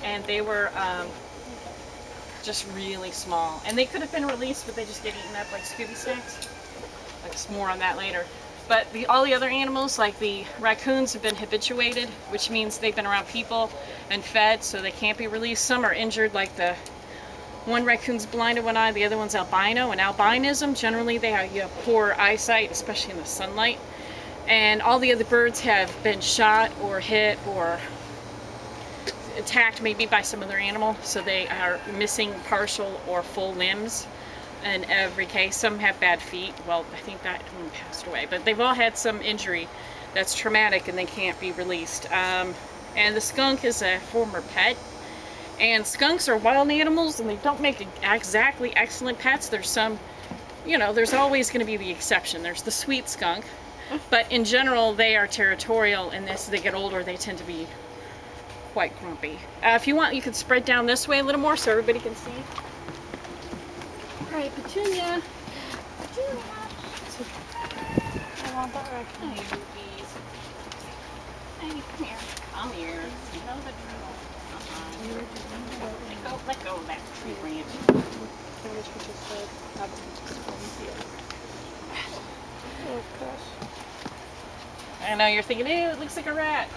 and they were just really small. And they could have been released, but they just get eaten up like Scooby snacks. Like, more on that later. But all the other animals, like the raccoons, have been habituated, which means they've been around people and fed, so they can't be released. Some are injured, like the one raccoon's blind in one eye, the other one's albino. And albinism, generally you have poor eyesight, especially in the sunlight. And all the other birds have been shot or hit or attacked maybe by some other animal, so they are missing partial or full limbs in every case. Some have bad feet. Well, I think that one passed away, but they've all had some injury that's traumatic and they can't be released. And the skunk is a former pet, and skunks are wild animals and they don't make exactly excellent pets. There's some, you know, there's always going to be the exception. There's the sweet skunk, but in general they are territorial, and as they get older they tend to be quite grumpy. If you want, you can spread down this way a little more so everybody can see. Alright, Petunia. Petunia. I want that raccoon. Hey, boobies. Hey, come here. Come here. You know the drill. Let go of that tree branch. Oh gosh. I know you're thinking, ew, it looks like a rat.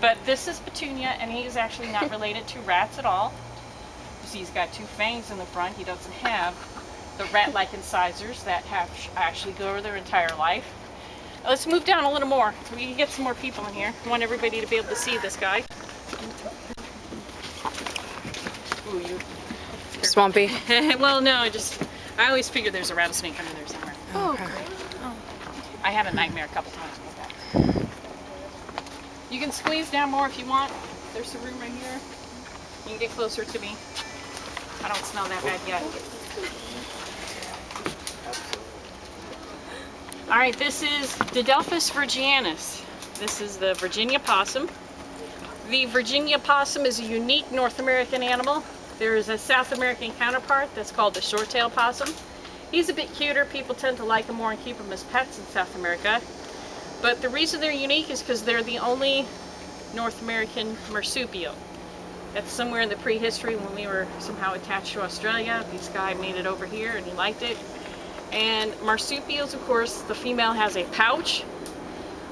But this is Petunia, and he is actually not related to rats at all. You see, he's got two fangs in the front. He doesn't have the rat-like incisors that have actually go over their entire life. Let's move down a little more so we can get some more people in here. I want everybody to be able to see this guy. Ooh, you Swampy. Well, no, I always figure there's a rattlesnake under there somewhere. Oh, okay. I had a nightmare a couple times about that. You can squeeze down more if you want. There's some room right here. You can get closer to me. I don't smell that bad yet. Alright, this is Didelphis virginianus. This is the Virginia possum. The Virginia possum is a unique North American animal. There is a South American counterpart that's called the short-tailed possum. He's a bit cuter. People tend to like him more and keep him as pets in South America. But the reason they're unique is because they're the only North American marsupial. That's somewhere in the prehistory when we were somehow attached to Australia. This guy made it over here and he liked it. And marsupials, of course, the female has a pouch.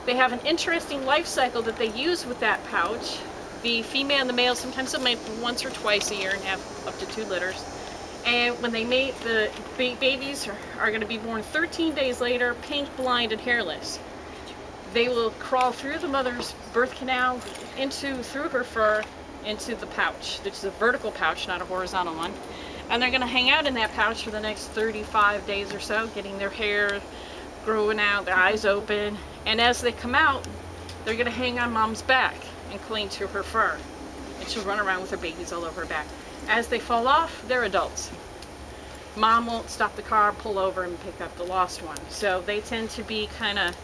They have an interesting life cycle that they use with that pouch. The female and the male, sometimes they'll mate once or twice a year and have up to 2 litters. And when they mate, the babies are going to be born 13 days later, pink, blind, and hairless. They will crawl through the mother's birth canal, through her fur, into the pouch. This is a vertical pouch, not a horizontal one. And they're going to hang out in that pouch for the next 35 days or so, getting their hair growing out, their eyes open. And as they come out, they're going to hang on mom's back and cling to her fur. And she'll run around with her babies all over her back. As they fall off, they're adults. Mom won't stop the car, pull over, and pick up the lost one. So they tend to be kind of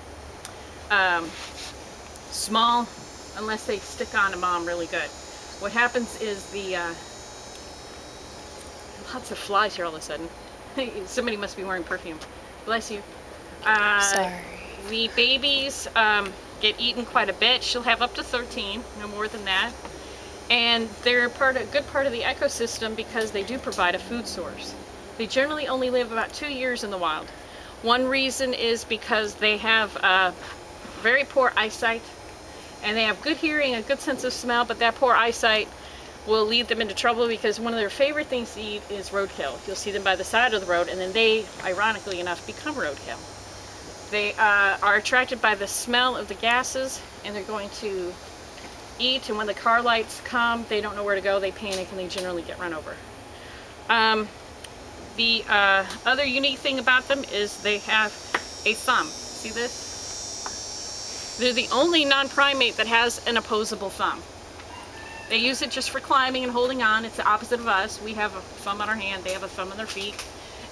small unless they stick on to mom really good. What happens is lots of flies here all of a sudden. Somebody must be wearing perfume. Bless you. Sorry. The babies get eaten quite a bit. She'll have up to 13, no more than that. And they're a good part of the ecosystem because they do provide a food source. They generally only live about 2 years in the wild. One reason is because they have very poor eyesight, and they have good hearing, a good sense of smell, but that poor eyesight will lead them into trouble because one of their favorite things to eat is roadkill. You'll see them by the side of the road, and then they, ironically enough, become roadkill. They are attracted by the smell of the gases, and they're going to eat, and when the car lights come, they don't know where to go, they panic, and they generally get run over. The other unique thing about them is they have a thumb. See this? They're the only non-primate that has an opposable thumb. They use it just for climbing and holding on. It's the opposite of us. We have a thumb on our hand, they have a thumb on their feet.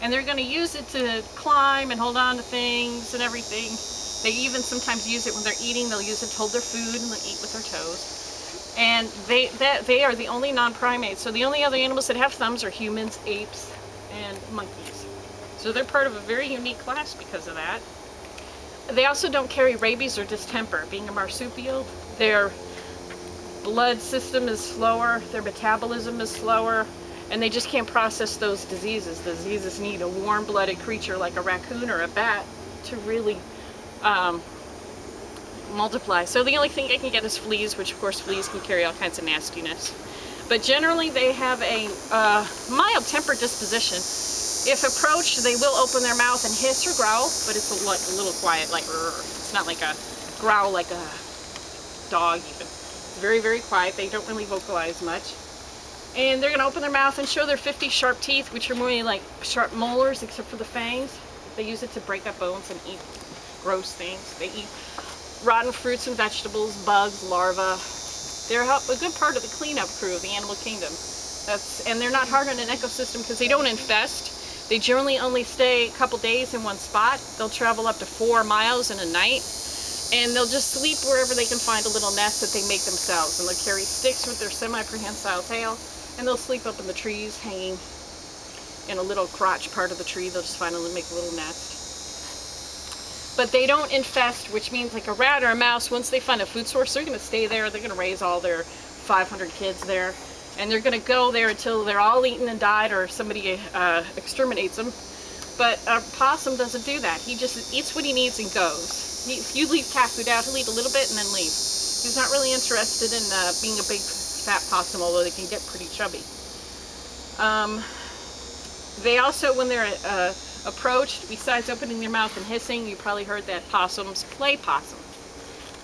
And they're going to use it to climb and hold on to things and everything. They even sometimes use it when they're eating. They'll use it to hold their food and they'll eat with their toes. And they are the only non-primates. So the only other animals that have thumbs are humans, apes, and monkeys. So they're part of a very unique class because of that. They also don't carry rabies or distemper. Being a marsupial, their blood system is slower, their metabolism is slower, and they just can't process those diseases. The diseases need a warm-blooded creature like a raccoon or a bat to really multiply. So the only thing I can get is fleas, which of course fleas can carry all kinds of nastiness. But generally they have a mild-tempered disposition. If approached, they will open their mouth and hiss or growl, but it's a little quiet, like it's not like a growl like a dog even. It's very, very quiet. They don't really vocalize much. And they're going to open their mouth and show their 50 sharp teeth, which are more like sharp molars, except for the fangs. They use it to break up bones and eat gross things. They eat rotten fruits and vegetables, bugs, larvae. They're a good part of the cleanup crew of the animal kingdom. And they're not hard on an ecosystem because they don't infest. They generally only stay a couple days in one spot. They'll travel up to 4 miles in a night. And they'll just sleep wherever they can find a little nest that they make themselves. And they'll carry sticks with their semi-prehensile tail. And they'll sleep up in the trees, hanging in a little crotch part of the tree. They'll just find and make a little nest. But they don't infest, which means like a rat or a mouse, once they find a food source, they're going to stay there. They're going to raise all their 500 kids there. And they're going to go there until they're all eaten and died or somebody exterminates them. But a possum doesn't do that. He just eats what he needs and goes. If you leave cat food out, he'll eat a little bit and then leave. He's not really interested in being a big fat possum, although they can get pretty chubby. They also, when they're approached, besides opening their mouth and hissing, you probably heard that possums play possum.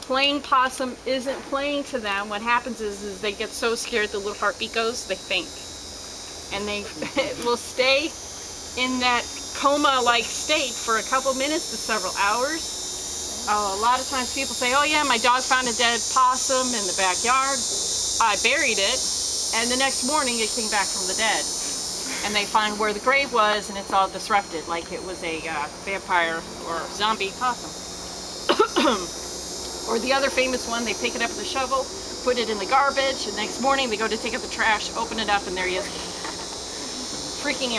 Playing possum isn't playing to them. What happens is they get so scared the little heartbeat goes, they faint. And they will stay in that coma-like state for a couple minutes to several hours. A lot of times people say, oh yeah, my dog found a dead possum in the backyard. I buried it, and the next morning it came back from the dead. And they find where the grave was, and it's all disrupted, like it was a vampire or zombie possum. Or the other famous one, they pick it up with a shovel, put it in the garbage, and the next morning they go to take out the trash, open it up, and there he is, freaking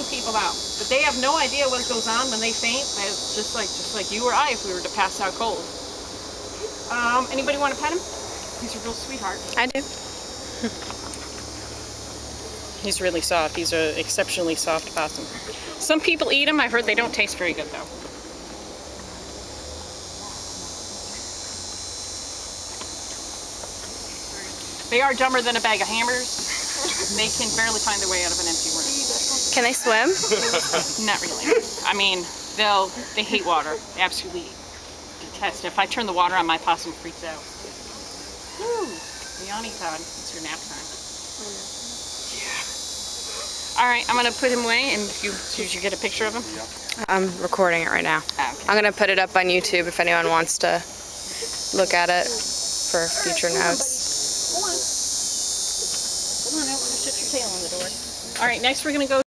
people out. But they have no idea what goes on when they faint. It's just like you or I if we were to pass out cold. Anybody want to pet him? He's a real sweetheart. I do. He's really soft. He's an exceptionally soft possum. Some people eat them. I heard they don't taste very good though. They are dumber than a bag of hammers. They can barely find their way out of an empty room. Can they swim? Not really. I mean, they hate water. They absolutely detest it. If I turn the water on, my possum freaks out. Woo! Yawny time. It's your nap time. Yeah. All right, I'm gonna put him away. And did you get a picture of him? I'm recording it right now. Okay. I'm gonna put it up on YouTube if anyone wants to look at it for future notes. Hold on, I want to shut your tail on the door. All right, next we're gonna go